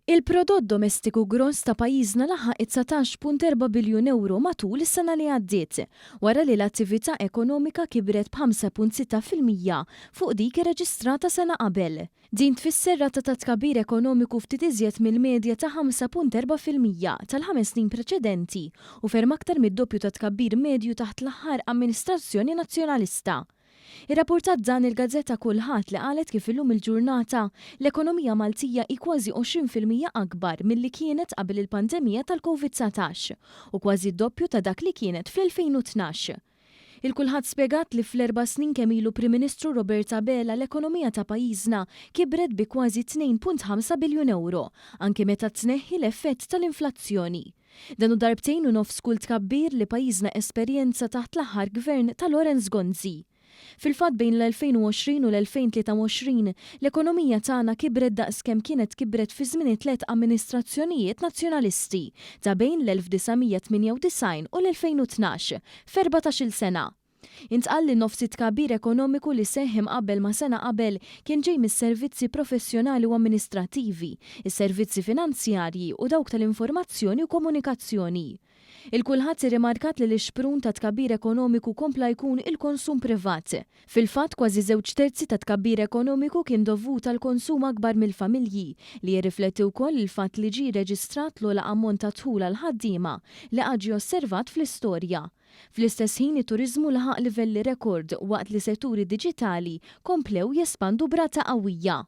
Il-prodott domestiku gross ta' pajjiżna laħaq 19.4 biljun euro matul is-sena li għaddiet, wara li l-attività ekonomika kibret b'5.6% fuq dik irreġistrata sena qabel. Din tfisser rata ta' tkabbir ekonomiku ftit iżjed mill-medja ta' 5.4% tal-5 snin preċedenti u ferm aktar mid-doppju ta' tkabbir medju taħt l-aħħar amministrazzjoni nazzjonalista. Ir-rapportat dan il-Gazzetta Kulħadd li qalet kif illum il-ġurnata l-ekonomija Maltija hi kważi 20% akbar milli kienet qabel il-pandemija tal-COVID-19 u kważi d-doppju ta' dak li kienet fl-2012. Il-kulħadd spjegat li fl-4 snin kemm ilu Prim Ministru Robert Abela l-ekonomija ta' pajjiżna kibret bi kważi 2.5 biljun euro, anke meta tneħħi l-effett tal-inflazzjoni. Dan hu darbtejn u nofs kull tkabbir li pajjiżna esperjenza taħt l-aħħar gvern ta' Lorenz Gonzi. Fil-fatt bejn l-2020 u l-2023 l-ekonomija tagħna kibret daqskemm kienet kibret fi żmien 3 amministrazzjonijiet nazzjonalisti ta' bejn l-1998 u l-2012 f'14-il sena. Intqal li nofs tkabbir ekonomiku li seħħ qabel ma sena qabel kien ġej mis-servizzi professjonali u amministrattivi, is-servizzi finanzjarji u dawk tal-informazzjoni u komunikazzjoni. Il-kulħadd irrimarkat li l-ixprun ta' tkabbir ekonomiku kompla jkun il-konsum privat. Fil-fatt kważi 2/3 ta' tkabbir ekonomiku kien dovut għal konsum akbar mill-familji li jirrifletti wkoll il-fatt li ġie reġistrat l-ogħla ammont ta' dħul għal ħaddiema li ġie osservat fl-istorja. Fl-istess ħin it-turiżmu laħaq livelli rekord waqt li setturi diġitali komplew jespandu brata qawwija.